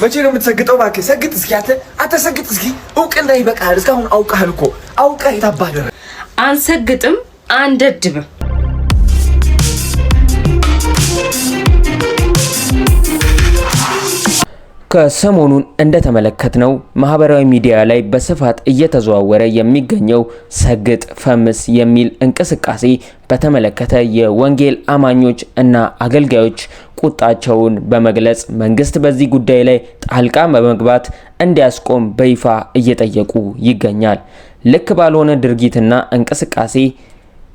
መቼ ነው የምትሰግጠው? እባክህ ሰግጥ እስኪ አንተ ሰግጥ እስኪ። እውቅና ይበቃል። እስካሁን አውቀሃል እኮ አውቀህ የታባደረ አንሰግጥም አንደድብም። ከሰሞኑን እንደተመለከትነው ማህበራዊ ሚዲያ ላይ በስፋት እየተዘዋወረ የሚገኘው ሰግጥ ፈምስ የሚል እንቅስቃሴ በተመለከተ የወንጌል አማኞች እና አገልጋዮች ቁጣቸውን በመግለጽ መንግስት በዚህ ጉዳይ ላይ ጣልቃ በመግባት እንዲያስቆም በይፋ እየጠየቁ ይገኛል። ልክ ባልሆነ ድርጊትና እንቅስቃሴ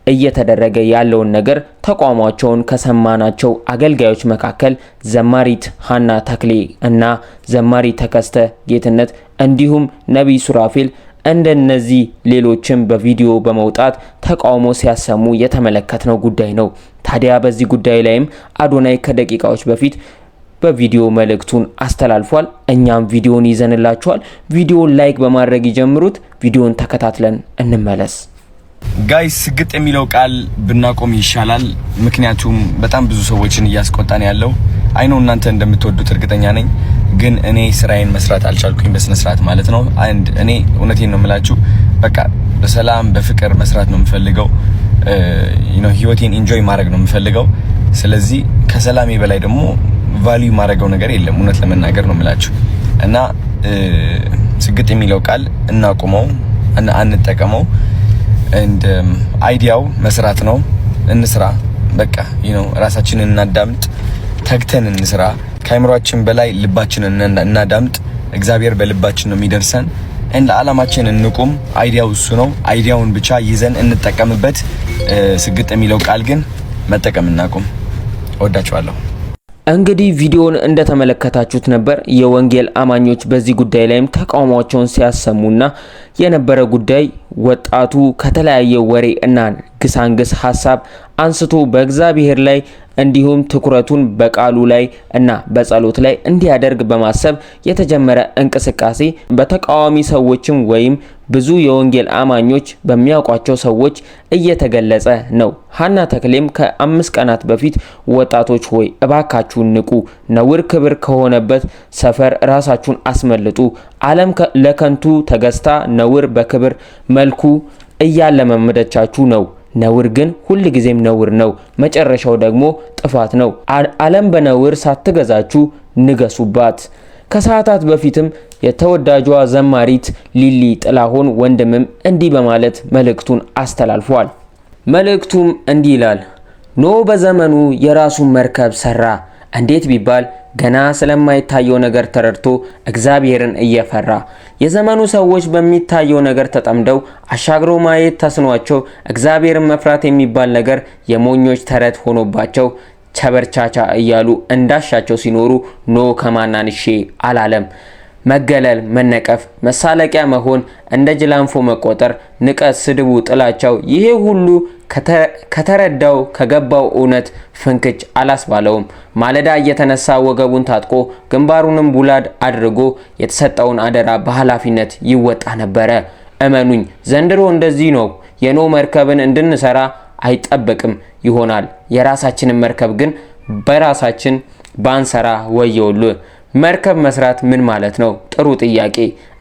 እየተደረገ ያለውን ነገር ተቋማቸውን ከሰማናቸው አገልጋዮች መካከል ዘማሪት ሃና ተክሌ እና ዘማሪ ተከስተ ጌትነት እንዲሁም ነብይ ሱራፌል እንደነዚህ ሌሎችም በቪዲዮ በመውጣት ተቃውሞ ሲያሰሙ የተመለከትነው ጉዳይ ነው። ታዲያ በዚህ ጉዳይ ላይም አዶናይ ከደቂቃዎች በፊት በቪዲዮ መልእክቱን አስተላልፏል። እኛም ቪዲዮን ይዘንላችኋል። ቪዲዮን ላይክ በማድረግ ይጀምሩት። ቪዲዮን ተከታትለን እንመለስ። ጋይስ ስግጥ የሚለው ቃል ብናቆም ይሻላል። ምክንያቱም በጣም ብዙ ሰዎችን እያስቆጣን ያለው አይነው። እናንተ እንደምትወዱት እርግጠኛ ነኝ፣ ግን እኔ ስራዬን መስራት አልቻልኩኝ በስነ ስርዓት ማለት ነው። እኔ እውነቴን ነው የምላችሁ፣ በቃ በሰላም በፍቅር መስራት ነው የምፈልገው። ህይወቴን ኢንጆይ ማድረግ ነው የምፈልገው። ስለዚህ ከሰላሜ በላይ ደግሞ ቫልዩ ማድረገው ነገር የለም፣ እውነት ለመናገር ነው የምላችሁ። እና ስግጥ የሚለው ቃል እናቁመው፣ አንጠቀመው። አይዲያው መስራት ነው። እንስራ በቃ ራሳችንን እናዳምጥ፣ ተግተን እንስራ። ከአይምሮአችን በላይ ልባችንን እናዳምጥ። እግዚአብሔር በልባችን ነው የሚደርሰን። ለዓላማችን እንቁም። አይዲያው እሱ ነው። አይዲያውን ብቻ ይዘን እንጠቀምበት። ስግጥ የሚለው ቃል ግን መጠቀም እናቁም። እወዳችኋለሁ። እንግዲህ ቪዲዮን እንደተመለከታችሁት ነበር። የወንጌል አማኞች በዚህ ጉዳይ ላይም ተቃውሟቸውን ሲያሰሙና የነበረ ጉዳይ ወጣቱ ከተለያየ ወሬ እና ግሳንግስ ሐሳብ አንስቶ በእግዚአብሔር ላይ እንዲሁም ትኩረቱን በቃሉ ላይ እና በጸሎት ላይ እንዲያደርግ በማሰብ የተጀመረ እንቅስቃሴ በተቃዋሚ ሰዎችም ወይም ብዙ የወንጌል አማኞች በሚያውቋቸው ሰዎች እየተገለጸ ነው። ሃና ተክሌም ከ5 ቀናት በፊት ወጣቶች ሆይ እባካችሁ ንቁ፣ ነውር ክብር ከሆነበት ሰፈር ራሳችሁን አስመልጡ፣ ዓለም ለከንቱ ተገዝታ ነውር በክብር መልኩ እያለመመደቻችሁ ነው። ነውር ግን ሁሉ ጊዜም ነውር ነው፣ መጨረሻው ደግሞ ጥፋት ነው። ዓለም በነውር ሳትገዛችሁ ንገሱባት። ከሰዓታት በፊትም የተወዳጇ ዘማሪት ሊሊ ጥላሁን ወንድምም እንዲህ በማለት መልእክቱን አስተላልፏል። መልእክቱም እንዲህ ይላል። ኖህ በዘመኑ የራሱን መርከብ ሰራ። እንዴት ቢባል ገና ስለማይታየው ነገር ተረድቶ እግዚአብሔርን እየፈራ። የዘመኑ ሰዎች በሚታየው ነገር ተጠምደው አሻግሮ ማየት ተስኗቸው እግዚአብሔርን መፍራት የሚባል ነገር የሞኞች ተረት ሆኖባቸው ቸበርቻቻ እያሉ እንዳሻቸው ሲኖሩ ኖህ ከማናንሼ አላለም። መገለል፣ መነቀፍ፣ መሳለቂያ መሆን፣ እንደ ጅላንፎ መቆጠር፣ ንቀት፣ ስድቡ፣ ጥላቻው ይሄ ሁሉ ከተረዳው ከገባው እውነት ፍንክች አላስባለውም። ማለዳ እየተነሳ ወገቡን ታጥቆ ግንባሩንም ቡላድ አድርጎ የተሰጠውን አደራ በኃላፊነት ይወጣ ነበረ። እመኑኝ ዘንድሮ እንደዚህ ነው። የኖህ መርከብን እንድንሰራ አይጠበቅም ይሆናል። የራሳችንን መርከብ ግን በራሳችን ባንሰራ ወየውልህ። መርከብ መስራት ምን ማለት ነው? ጥሩ ጥያቄ።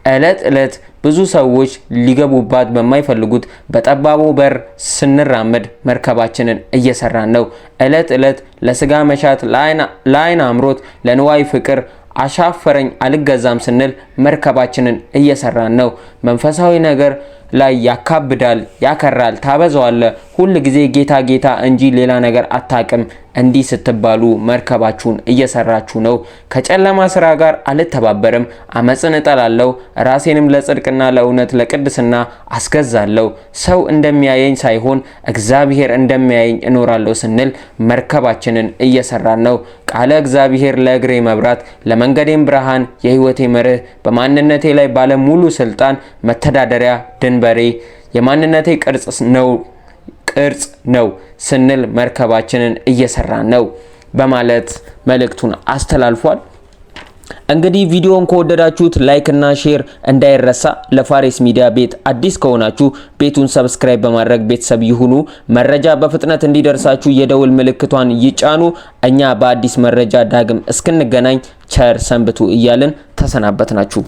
እለት ብዙ ሰዎች ሊገቡባት በማይፈልጉት በጠባቡ በር ስንራመድ መርከባችንን እየሰራን ነው። እለት ለስጋ መሻት፣ ለአይን አምሮት፣ ለንዋይ ፍቅር አሻፈረኝ አልገዛም ስንል መርከባችንን እየሰራን ነው። መንፈሳዊ ነገር ላይ ያካብዳል፣ ያከራል፣ ታበዛዋለ። ሁሉ ጊዜ ጌታ ጌታ እንጂ ሌላ ነገር አታቅም። እንዲህ ስትባሉ መርከባችሁን እየሰራችሁ ነው። ከጨለማ ስራ ጋር አልተባበርም። አመጽን እጠላለሁ፣ ራሴንም ለጽድቅና ለእውነት ለቅድስና አስገዛለሁ። ሰው እንደሚያየኝ ሳይሆን እግዚአብሔር እንደሚያየኝ እኖራለሁ ስንል መርከባችንን እየሰራን ነው። ቃለ እግዚአብሔር ለእግሬ መብራት ለመንገዴም ብርሃን፣ የህይወቴ መርህ፣ በማንነቴ ላይ ባለ ሙሉ ስልጣን፣ መተዳደሪያ ድንበሬ፣ የማንነቴ ቅርጽ ነው ስንል መርከባችንን እየሰራን ነው በማለት መልእክቱን አስተላልፏል። እንግዲህ ቪዲዮን ከወደዳችሁት ላይክ እና ሼር እንዳይረሳ። ለፋሬስ ሚዲያ ቤት አዲስ ከሆናችሁ ቤቱን ሰብስክራይብ በማድረግ ቤተሰብ ይሁኑ። መረጃ በፍጥነት እንዲደርሳችሁ የደውል ምልክቷን ይጫኑ። እኛ በአዲስ መረጃ ዳግም እስክንገናኝ ቸር ሰንብቱ እያልን ተሰናበትናችሁ።